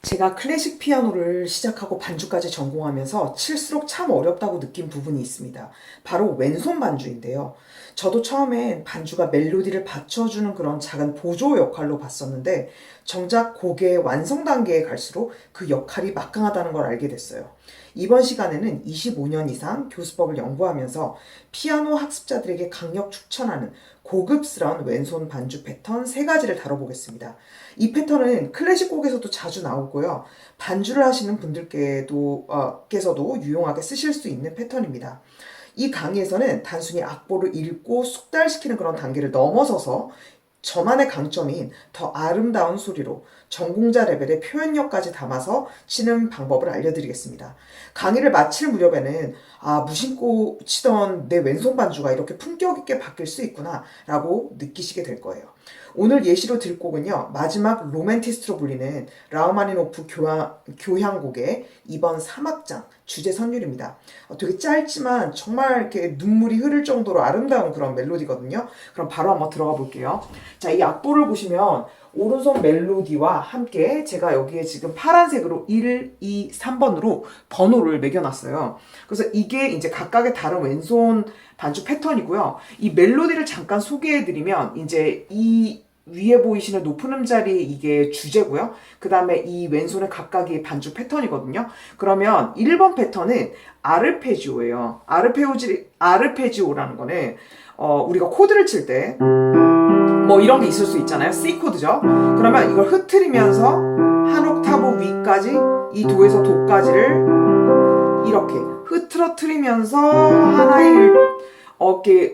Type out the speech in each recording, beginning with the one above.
제가 클래식 피아노를 시작하고 반주까지 전공하면서 칠수록 참 어렵다고 느낀 부분이 있습니다. 바로 왼손 반주인데요. 저도 처음엔 반주가 멜로디를 받쳐주는 그런 작은 보조 역할로 봤었는데 정작 곡의 완성 단계에 갈수록 그 역할이 막강하다는 걸 알게 됐어요. 이번 시간에는 25년 이상 교수법을 연구하면서 피아노 학습자들에게 강력 추천하는 고급스러운 왼손 반주 패턴 3가지를 다뤄보겠습니다. 이 패턴은 클래식 곡에서도 자주 나오고요. 반주를 하시는 분들께도 께서도 유용하게 쓰실 수 있는 패턴입니다. 이 강의에서는 단순히 악보를 읽고 숙달시키는 그런 단계를 넘어서서 저만의 강점인 더 아름다운 소리로 전공자 레벨의 표현력까지 담아서 치는 방법을 알려드리겠습니다. 강의를 마칠 무렵에는 무심코 치던 내 왼손 반주가 이렇게 품격 있게 바뀔 수 있구나 라고 느끼시게 될 거예요. 오늘 예시로 들 곡은요, 마지막 로맨티스트로 불리는 라흐마니노프 교향곡의 2번 3악장 주제 선율입니다. 되게 짧지만 정말 이렇게 눈물이 흐를 정도로 아름다운 그런 멜로디거든요. 그럼 바로 한번 들어가 볼게요. 자, 이 악보를 보시면 오른손 멜로디와 함께 제가 여기에 지금 파란색으로 1, 2, 3번으로 번호를 매겨놨어요. 그래서 이게 이제 각각의 다른 왼손 반주 패턴이고요. 이 멜로디를 잠깐 소개해드리면 이제 이 위에 보이시는 높은 음자리 이게 주제고요. 그 다음에 이 왼손은 각각의 반주 패턴이거든요. 그러면 1번 패턴은 아르페지오예요. 아르페지오라는 거는 우리가 코드를 칠 때 뭐 이런 게 있을 수 있잖아요. C 코드죠. 그러면 이걸 흐트리면서 한 옥타브 위까지 이 도에서 도까지를 이렇게 흐트러트리면서 하나의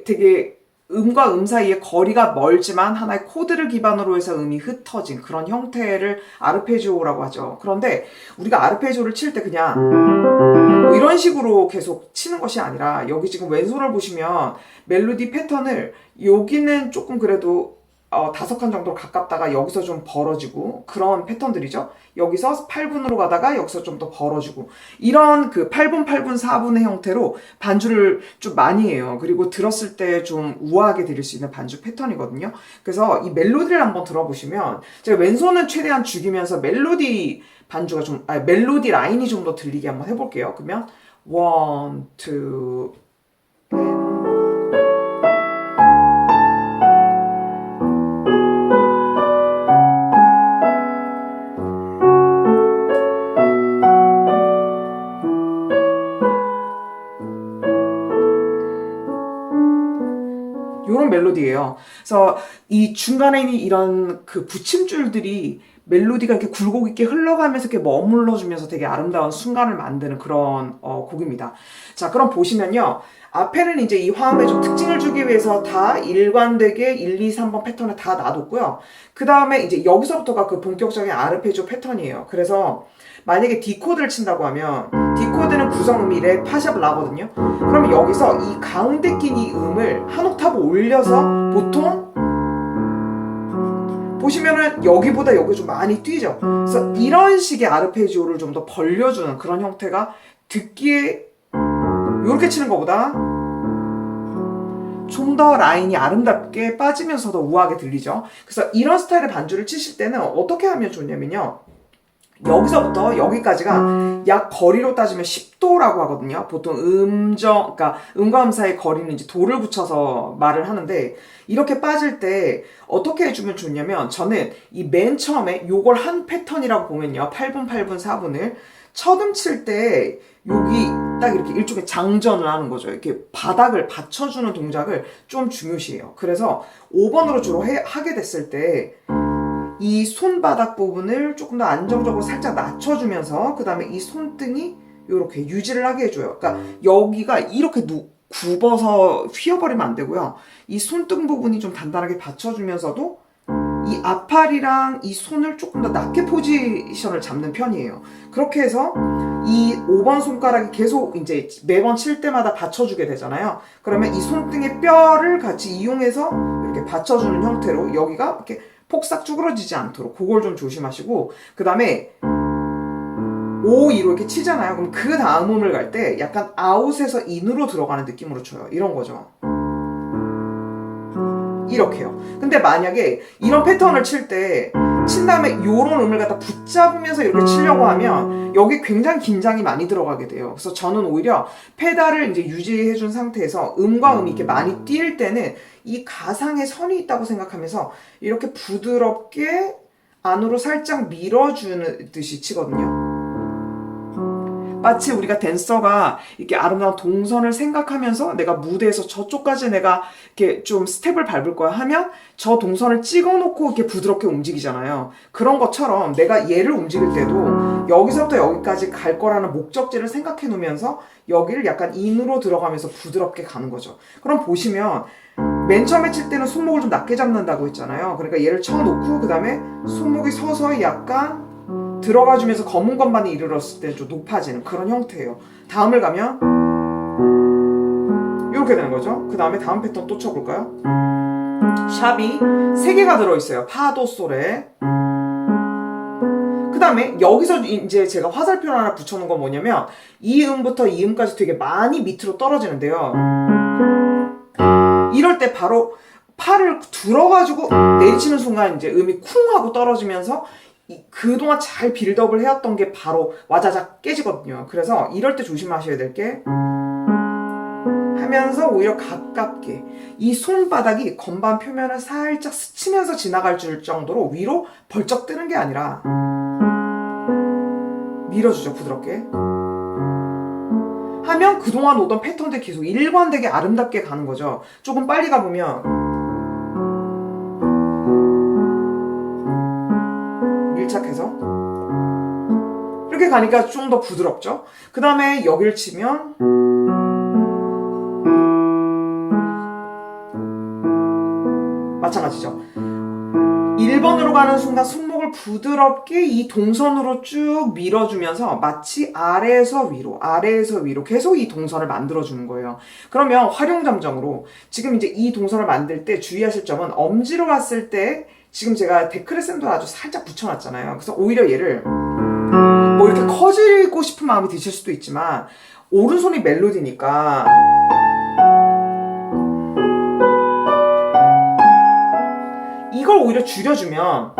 되게 음과 음 사이에 거리가 멀지만 하나의 코드를 기반으로 해서 음이 흩어진 그런 형태를 아르페지오라고 하죠. 그런데 우리가 아르페지오를 칠 때 그냥 뭐 이런 식으로 계속 치는 것이 아니라 여기 지금 왼손을 보시면 멜로디 패턴을 여기는 조금 그래도 5칸 정도로 가깝다가 여기서 좀 벌어지고 그런 패턴들이죠. 여기서 8분으로 가다가 여기서 좀 더 벌어지고 이런 그 8분, 8분, 4분의 형태로 반주를 좀 많이 해요. 그리고 들었을 때 좀 우아하게 들릴 수 있는 반주 패턴이거든요. 그래서 이 멜로디를 한번 들어보시면 제가 왼손은 최대한 죽이면서 멜로디 반주가 멜로디 라인이 좀 더 들리게 한번 해볼게요. 그러면 1, 2, 요런 멜로디예요. 그래서 이 중간에 있는 이런 그 붙임줄들이 멜로디가 이렇게 굴곡 있게 흘러가면서 이렇게 머물러주면서 되게 아름다운 순간을 만드는 그런 곡입니다. 자, 그럼 보시면요. 앞에는 이제 이 화음에 좀 특징을 주기 위해서 다 일관되게 1, 2, 3번 패턴을 다 놔뒀고요. 그 다음에 이제 여기서부터가 그 본격적인 아르페지오 패턴이에요. 그래서 만약에 D 코드를 친다고 하면 D 코드는 구성음이 레, 파샵, 라거든요. 그러면 여기서 이 가운데 낀 이 음을 한 옥타브 올려서 보통 보시면은 여기보다 여기 좀 많이 뛰죠. 그래서 이런 식의 아르페지오를 좀 더 벌려주는 그런 형태가 듣기에 이렇게 치는 것보다 좀 더 라인이 아름답게 빠지면서도 우아하게 들리죠. 그래서 이런 스타일의 반주를 치실 때는 어떻게 하면 좋냐면요. 여기서부터 여기까지가 약 거리로 따지면 10도라고 하거든요. 보통 그러니까 음과 음 사이 거리는 이제 도를 붙여서 말을 하는데 이렇게 빠질 때 어떻게 해주면 좋냐면 저는 이 맨 처음에 요걸 한 패턴이라고 보면요. 8분, 8분, 4분을 첫음 칠 때 여기 딱 이렇게 일종의 장전을 하는 거죠. 이렇게 바닥을 받쳐주는 동작을 좀 중요시해요. 그래서 5번으로 주로 하게 됐을 때 이 손바닥 부분을 조금 더 안정적으로 살짝 낮춰주면서 그 다음에 이 손등이 이렇게 유지를 하게 해줘요. 그러니까 여기가 이렇게 굽어서 휘어버리면 안 되고요. 이 손등 부분이 좀 단단하게 받쳐주면서도 이 앞팔이랑 이 손을 조금 더 낮게 포지션을 잡는 편이에요. 그렇게 해서 이 5번 손가락이 계속 이제 매번 칠 때마다 받쳐주게 되잖아요. 그러면 이 손등의 뼈를 같이 이용해서 이렇게 받쳐주는 형태로 여기가 이렇게 폭삭 쭈그러지지 않도록 그걸 좀 조심하시고 그 다음에 5, 2로 이렇게 치잖아요. 그럼 그 다음 음을 갈 때 약간 아웃에서 인으로 들어가는 느낌으로 쳐요. 이런 거죠. 이렇게요. 근데 만약에 이런 패턴을 칠 때 친 다음에 요런 음을 갖다 붙잡으면서 이렇게 치려고 하면 여기 굉장히 긴장이 많이 들어가게 돼요. 그래서 저는 오히려 페달을 이제 유지해 준 상태에서 음과 음이 이렇게 많이 뛸 때는 이 가상의 선이 있다고 생각하면서 이렇게 부드럽게 안으로 살짝 밀어주듯이 치거든요. 마치 우리가 댄서가 이렇게 아름다운 동선을 생각하면서 내가 무대에서 저쪽까지 내가 이렇게 좀 스텝을 밟을 거야 하면 저 동선을 찍어놓고 이렇게 부드럽게 움직이잖아요. 그런 것처럼 내가 얘를 움직일 때도 여기서부터 여기까지 갈 거라는 목적지를 생각해 놓으면서 여기를 약간 인으로 들어가면서 부드럽게 가는 거죠. 그럼 보시면 맨 처음에 칠 때는 손목을 좀 낮게 잡는다고 했잖아요. 그러니까 얘를 쳐놓고 그 다음에 손목이 서서히 약간 들어가주면서 검은 건반이 이르렀을 때 좀 높아지는 그런 형태예요. 다음을 가면 이렇게 되는 거죠. 그 다음에 다음 패턴 또 쳐볼까요? 샵이 3개가 들어있어요. 파도 솔에. 그 다음에 여기서 이제 제가 화살표를 하나 붙여놓은 건 뭐냐면 이 음부터 이 음까지 되게 많이 밑으로 떨어지는데요. 이럴 때 바로 팔을 들어가지고 내리치는 순간 이제 음이 쿵 하고 떨어지면서 그동안 잘 빌드업을 해왔던 게 바로 와자작 깨지거든요. 그래서 이럴 때 조심하셔야 될 게 하면서 오히려 가깝게 이 손바닥이 건반 표면을 살짝 스치면서 지나갈 줄 정도로 위로 벌쩍 뜨는 게 아니라 밀어주죠. 부드럽게 하면 그동안 오던 패턴들 계속 일관되게 아름답게 가는 거죠. 조금 빨리 가보면 밀착해서 이렇게 가니까 좀 더 부드럽죠. 그 다음에 여기를 치면 마찬가지죠. 1번으로 가는 순간 손목을 부드럽게 이 동선으로 쭉 밀어주면서 마치 아래에서 위로 계속 이 동선을 만들어주는 거예요. 그러면 활용점정으로 지금 이제 이 동선을 만들 때 주의하실 점은 엄지로 왔을 때 지금 제가 데크레센도 아주 살짝 붙여놨잖아요. 그래서 오히려 얘를 뭐 이렇게 커지고 싶은 마음이 드실 수도 있지만 오른손이 멜로디니까 이걸 오히려 줄여주면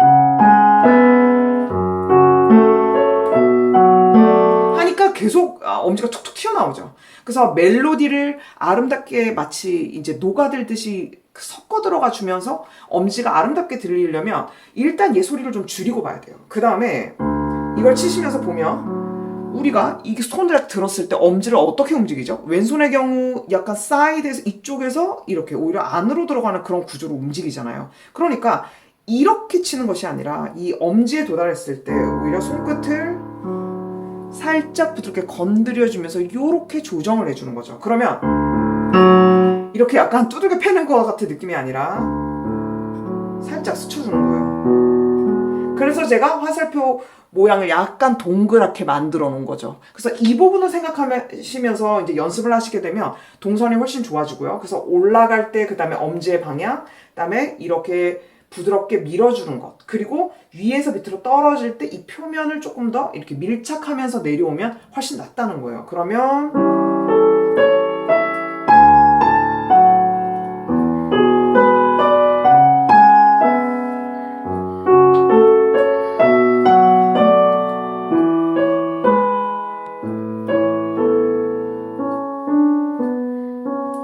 하니까 계속 엄지가 툭툭 튀어나오죠. 그래서 멜로디를 아름답게 마치 이제 녹아들듯이 섞어 들어가 주면서 엄지가 아름답게 들리려면 일단 얘 소리를 좀 줄이고 봐야 돼요. 그 다음에 이걸 치시면서 보면 우리가 이게 손을 들었을 때 엄지를 어떻게 움직이죠? 왼손의 경우 약간 사이드에서 이쪽에서 이렇게 오히려 안으로 들어가는 그런 구조로 움직이잖아요. 그러니까 이렇게 치는 것이 아니라 이 엄지에 도달했을 때 오히려 손끝을 살짝 부드럽게 건드려주면서 이렇게 조정을 해주는 거죠. 그러면 이렇게 약간 두들겨 패는 것 같은 느낌이 아니라 살짝 스쳐주는 거예요. 그래서 제가 화살표 모양을 약간 동그랗게 만들어 놓은 거죠. 그래서 이 부분을 생각하시면서 이제 연습을 하시게 되면 동선이 훨씬 좋아지고요. 그래서 올라갈 때 그 다음에 엄지의 방향, 그 다음에 이렇게 부드럽게 밀어주는 것, 그리고 위에서 밑으로 떨어질 때 이 표면을 조금 더 이렇게 밀착하면서 내려오면 훨씬 낫다는 거예요. 그러면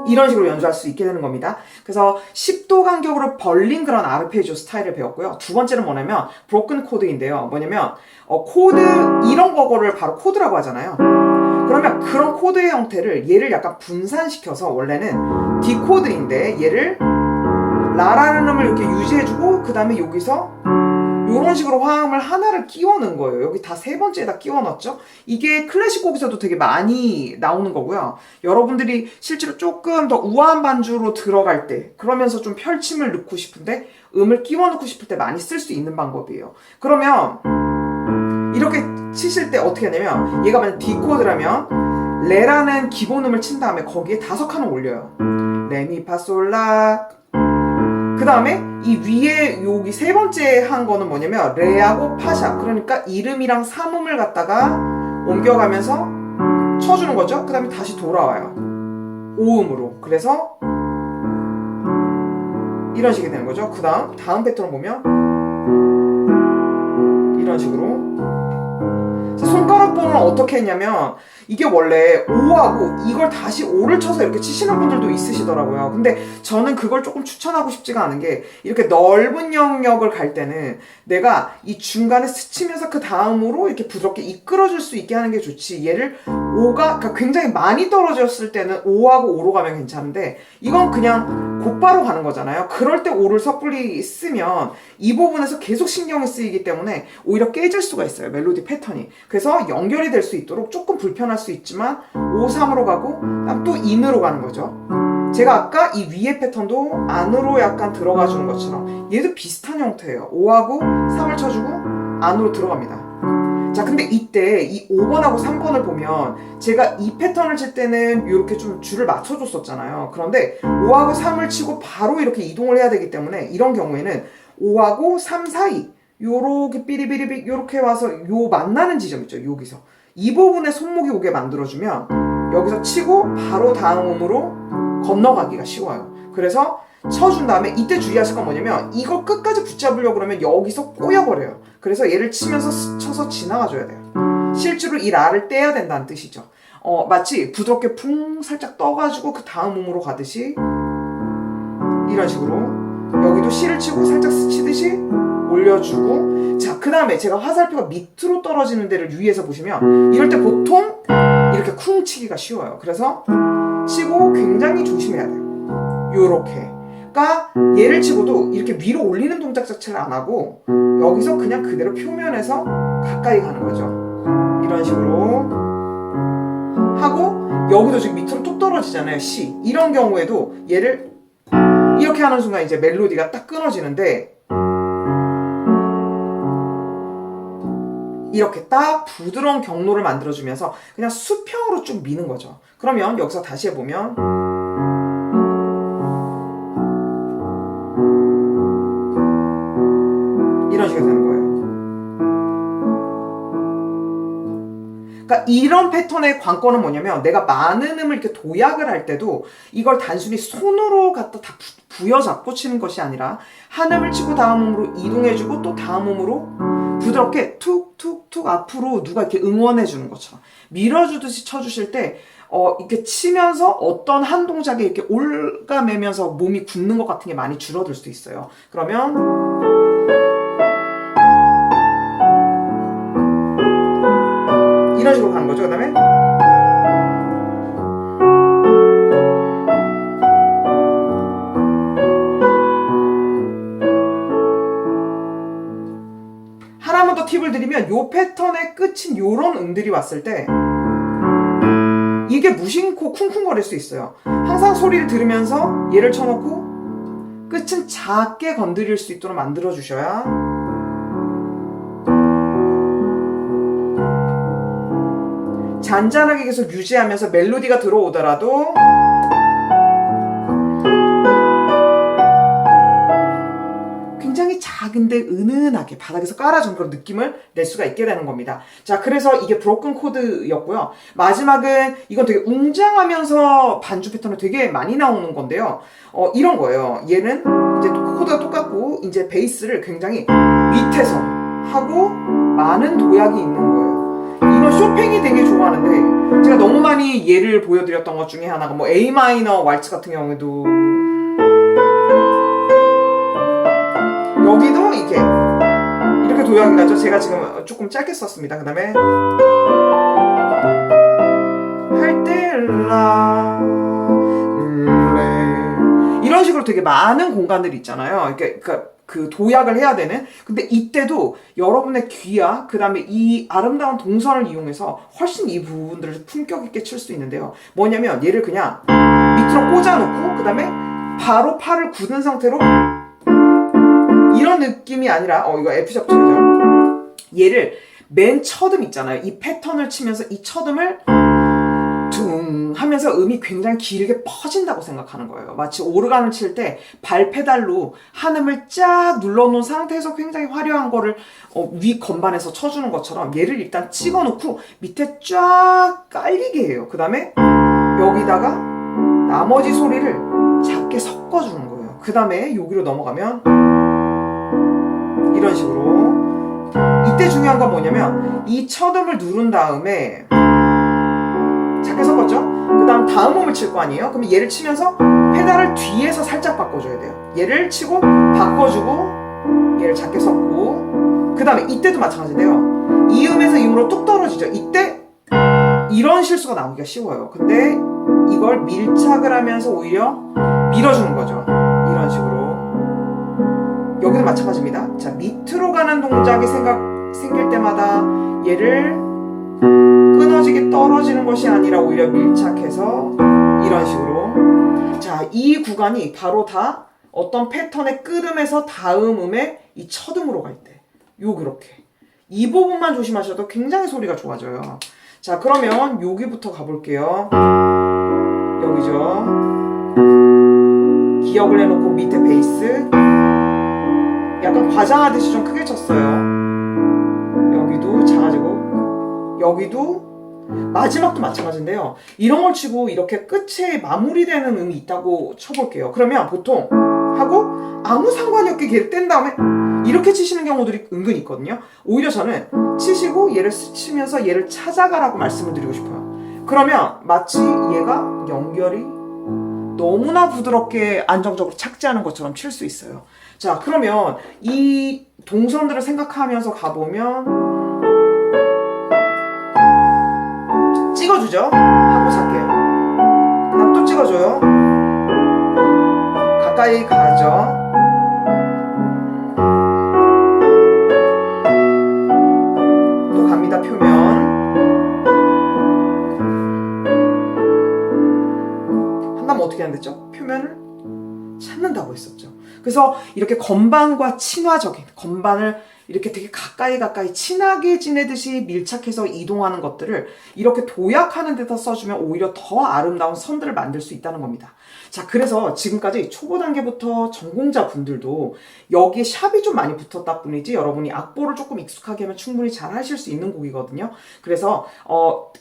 이런 식으로 연주할 수 있게 되는 겁니다. 그래서 10도 간격으로 벌린 그런 아르페지오 스타일을 배웠고요. 두 번째는 뭐냐면 브로큰 코드인데요. 뭐냐면 코드 이런 거를 바로 코드라고 하잖아요. 그러면 그런 코드의 형태를 얘를 약간 분산시켜서 원래는 D 코드인데 얘를 라라는 음을 이렇게 유지해주고 그 다음에 여기서 이런 식으로 화음을 하나를 끼워 넣은 거예요. 여기 다 세 번째에다 끼워 넣었죠. 이게 클래식 곡에서도 되게 많이 나오는 거고요. 여러분들이 실제로 조금 더 우아한 반주로 들어갈 때 그러면서 좀 펼침을 넣고 싶은데 음을 끼워 넣고 싶을 때 많이 쓸 수 있는 방법이에요. 그러면 이렇게 치실 때 어떻게 하냐면 얘가 만약 D 코드라면 레라는 기본 음을 친 다음에 거기에 5칸을 올려요. 레미파솔라. 그 다음에 이 위에 여기 세 번째 한 거는 뭐냐면 레하고 파샤, 그러니까 이름이랑 삼음을 갖다가 옮겨가면서 쳐주는 거죠. 그 다음에 다시 돌아와요. 오음으로. 그래서 이런 식이 되는 거죠. 그 다음 패턴을 보면 이런 식으로. 손가락 번호는 어떻게 했냐면 이게 원래 5하고 이걸 다시 5를 쳐서 이렇게 치시는 분들도 있으시더라고요. 근데 저는 그걸 조금 추천하고 싶지가 않은 게 이렇게 넓은 영역을 갈 때는 내가 이 중간에 스치면서 그 다음으로 이렇게 부드럽게 이끌어줄 수 있게 하는 게 좋지. 얘를 5가 그러니까 굉장히 많이 떨어졌을 때는 5하고 5로 가면 괜찮은데 이건 그냥 곧바로 가는 거잖아요. 그럴 때 5를 섣불리 쓰면 이 부분에서 계속 신경이 쓰이기 때문에 오히려 깨질 수가 있어요. 멜로디 패턴이. 그래서 연결이 될 수 있도록 조금 불편할 수 있지만 5, 3으로 가고 또 인으로 가는 거죠. 제가 아까 이 위에 패턴도 안으로 약간 들어가 주는 것처럼 얘도 비슷한 형태예요. 5하고 3을 쳐주고 안으로 들어갑니다. 자, 근데 이때 이 5번하고 3번을 보면 제가 이 패턴을 칠 때는 이렇게 좀 줄을 맞춰줬었잖아요. 그런데 5하고 3을 치고 바로 이렇게 이동을 해야 되기 때문에 이런 경우에는 5하고 3 사이 요렇게 삐리삐리삐 요렇게 와서 요 만나는 지점 있죠. 여기서 이 부분에 손목이 오게 만들어주면 여기서 치고 바로 다음 음으로 건너가기가 쉬워요. 그래서 쳐준 다음에 이때 주의하실 건 뭐냐면 이걸 끝까지 붙잡으려고 그러면 여기서 꼬여버려요. 그래서 얘를 치면서 스쳐서 지나가줘야 돼요. 실제로 이 라를 떼야 된다는 뜻이죠. 마치 부드럽게 풍 살짝 떠가지고 그 다음 음으로 가듯이 이런 식으로 여기도 C를 치고 살짝 스치듯이 올려주고 자, 그 다음에 제가 화살표가 밑으로 떨어지는 데를 유의해서 보시면 이럴 때 보통 이렇게 쿵 치기가 쉬워요. 그래서 치고 굉장히 조심해야 돼요. 요렇게 그러니까 얘를 치고도 이렇게 위로 올리는 동작 자체를 안 하고 여기서 그냥 그대로 표면에서 가까이 가는 거죠. 이런 식으로 하고 여기도 지금 밑으로 뚝 떨어지잖아요. C 이런 경우에도 얘를 이렇게 하는 순간 이제 멜로디가 딱 끊어지는데 이렇게 딱 부드러운 경로를 만들어주면서 그냥 수평으로 쭉 미는 거죠. 그러면 여기서 다시 해보면 이런 식으로 되는 거예요. 그러니까 이런 패턴의 관건은 뭐냐면 내가 많은 음을 이렇게 도약을 할 때도 이걸 단순히 손으로 갖다 다 부여잡고 치는 것이 아니라 한 음을 치고 다음 음으로 이동해주고 또 다음 음으로 부드럽게 툭툭툭 앞으로 누가 이렇게 응원해 주는 것처럼 밀어주듯이 쳐주실 때 이렇게 치면서 어떤 한 동작에 이렇게 올가매면서 몸이 굳는 것 같은 게 많이 줄어들 수도 있어요. 그러면 이런 식으로 가는 거죠. 그 다음에 하나만 더 팁을 드리면 요 패턴의 끝인 요런 음들이 왔을 때 이게 무심코 쿵쿵거릴 수 있어요. 항상 소리를 들으면서 얘를 쳐놓고 끝은 작게 건드릴 수 있도록 만들어 주셔야 잔잔하게 계속 유지하면서 멜로디가 들어오더라도 굉장히 작은데 은은하게 바닥에서 깔아준 그런 느낌을 낼 수가 있게 되는 겁니다. 자, 그래서 이게 브로큰 코드였고요. 마지막은 이건 되게 웅장하면서 반주 패턴이 되게 많이 나오는 건데요. 이런 거예요. 얘는 이제 코드가 똑같고 이제 베이스를 굉장히 밑에서 하고 많은 도약이 있는 거예요. 이건 쇼팽이 되게 좋아하는데 제가 너무 많이 예를 보여드렸던 것 중에 하나가 뭐 A 마이너 왈츠 같은 경우에도 여기도 이렇게 도약이 나죠. 제가 지금 조금 짧게 썼습니다. 그 다음에 할 때 라 이런 식으로 되게 많은 공간들이 있잖아요. 이렇게 그 도약을 해야 되는. 근데 이때도 여러분의 귀와 그 다음에 이 아름다운 동선을 이용해서 훨씬 이 부분들을 품격 있게 칠 수 있는데요. 뭐냐면 얘를 그냥 밑으로 꽂아놓고 그 다음에 바로 팔을 굳은 상태로 이런 느낌이 아니라 이거 F샵 처리죠. 얘를 맨 첫음 있잖아요. 이 패턴을 치면서 이 첫음을 둥 하면서 음이 굉장히 길게 퍼진다고 생각하는 거예요. 마치 오르간을 칠 때 발 페달로 한 음을 쫙 눌러놓은 상태에서 굉장히 화려한 거를 위 건반에서 쳐주는 것처럼 얘를 일단 찍어놓고 밑에 쫙 깔리게 해요. 그 다음에 여기다가 나머지 소리를 작게 섞어주는 거예요. 그 다음에 여기로 넘어가면 이런 식으로 이때 중요한 중요한 건 뭐냐면 이 첫음을 누른 다음에 작게 섞었죠? 그 다음 음을 칠 거 아니에요? 그럼 얘를 치면서 페달을 뒤에서 살짝 바꿔줘야 돼요. 얘를 치고 바꿔주고 얘를 작게 섞고 그 다음에 이때도 마찬가지인데요. 이 음에서 이 음으로 뚝 떨어지죠. 이때 이런 실수가 나오기가 쉬워요. 근데 이걸 밀착을 하면서 오히려 밀어주는 거죠. 이런 식으로. 여기도 마찬가지입니다. 자, 밑으로 가는 동작이 생길 때마다 얘를 끊어지게 떨어지는 것이 아니라 오히려 밀착해서 이런 식으로. 자, 이 구간이 바로 다 어떤 패턴의 끄름에서 다음 음의 이 첫 음으로 갈 때. 그렇게. 이 부분만 조심하셔도 굉장히 소리가 좋아져요. 자, 그러면 여기부터 가볼게요. 여기죠. 기억을 해놓고 밑에 베이스. 약간 과장하듯이 좀 크게 쳤어요. 여기도 작아지고 여기도 마지막도 마찬가지인데요. 이런 걸 치고 이렇게 끝에 마무리되는 음이 있다고 쳐볼게요. 그러면 보통 하고 아무 상관이 없게 걔를 뗀 다음에 이렇게 치시는 경우들이 은근히 있거든요. 오히려 저는 치시고 얘를 스치면서 얘를 찾아가라고 말씀을 드리고 싶어요. 그러면 마치 얘가 연결이 너무나 부드럽게 안정적으로 착지하는 것처럼 칠 수 있어요. 자, 그러면 이 동선들을 생각하면서 가보면 찍어주죠. 하고 작게. 그 다음 또 찍어줘요. 가까이 가죠. 또 갑니다. 표면. 한다면 어떻게 한댔죠? 표면을 찾는다고 했었죠. 그래서 이렇게 건반과 친화적인, 건반을 이렇게 되게 가까이 친하게 지내듯이 밀착해서 이동하는 것들을 이렇게 도약하는 데다 써주면 오히려 더 아름다운 선들을 만들 수 있다는 겁니다. 자, 그래서 지금까지 초보 단계부터 전공자 분들도 여기에 샵이 좀 많이 붙었다 뿐이지 여러분이 악보를 조금 익숙하게 하면 충분히 잘 하실 수 있는 곡이거든요. 그래서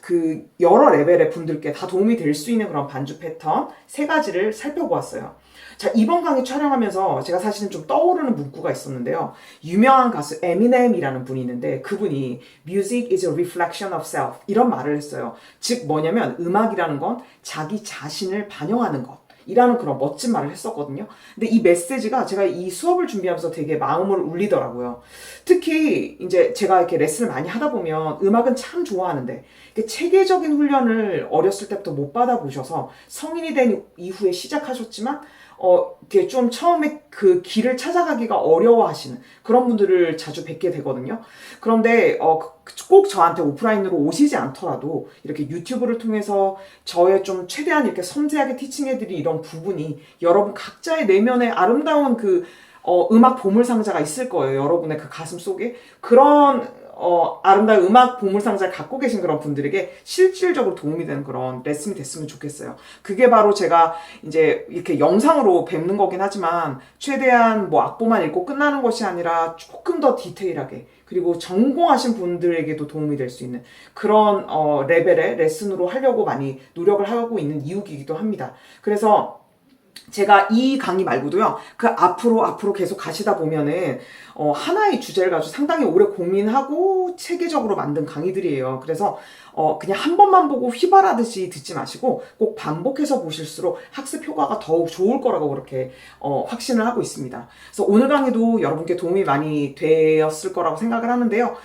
그 여러 레벨의 분들께 다 도움이 될 수 있는 그런 반주 패턴 3가지를 살펴보았어요. 자, 이번 강의 촬영하면서 제가 사실은 좀 떠오르는 문구가 있었는데요. 유명한 가수 에미넴이라는 분이 있는데 그분이 Music is a reflection of self 이런 말을 했어요. 즉 뭐냐면 음악이라는 건 자기 자신을 반영하는 것 이라는 그런 멋진 말을 했었거든요. 근데 이 메시지가 제가 이 수업을 준비하면서 되게 마음을 울리더라고요. 특히 이제 제가 이렇게 레슨을 많이 하다 보면 음악은 참 좋아하는데 체계적인 훈련을 어렸을 때부터 못 받아보셔서 성인이 된 이후에 시작하셨지만 이렇게 좀 처음에 그 길을 찾아가기가 어려워하시는 그런 분들을 자주 뵙게 되거든요. 그런데 꼭 저한테 오프라인으로 오시지 않더라도 이렇게 유튜브를 통해서 저의 좀 최대한 이렇게 섬세하게 티칭해드린 이런 부분이 여러분 각자의 내면에 아름다운 그 음악 보물상자가 있을 거예요. 여러분의 그 가슴 속에 그런 아름다운 음악 보물상자를 갖고 계신 그런 분들에게 실질적으로 도움이 되는 그런 레슨이 됐으면 좋겠어요. 그게 바로 제가 이제 이렇게 영상으로 뵙는 거긴 하지만 최대한 뭐 악보만 읽고 끝나는 것이 아니라 조금 더 디테일하게 그리고 전공하신 분들에게도 도움이 될 수 있는 그런 레벨의 레슨으로 하려고 많이 노력을 하고 있는 이유이기도 합니다. 그래서 제가 이 강의 말고도요, 그 앞으로 계속 가시다 보면은, 하나의 주제를 가지고 상당히 오래 고민하고 체계적으로 만든 강의들이에요. 그래서, 그냥 한 번만 보고 휘발하듯이 듣지 마시고 꼭 반복해서 보실수록 학습 효과가 더욱 좋을 거라고 그렇게, 확신을 하고 있습니다. 그래서 오늘 강의도 여러분께 도움이 많이 되었을 거라고 생각을 하는데요.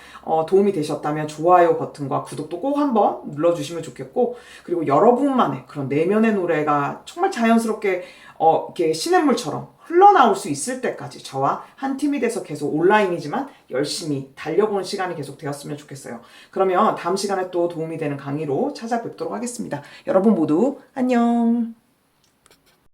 도움이 되셨다면 좋아요 버튼과 구독도 꼭 한번 눌러주시면 좋겠고, 그리고 여러분만의 그런 내면의 노래가 정말 자연스럽게 이렇게 시냇물처럼 흘러나올 수 있을 때까지 저와 한 팀이 돼서 계속 온라인이지만 열심히 달려보는 시간이 계속 되었으면 좋겠어요. 그러면 다음 시간에 또 도움이 되는 강의로 찾아뵙도록 하겠습니다. 여러분 모두 안녕.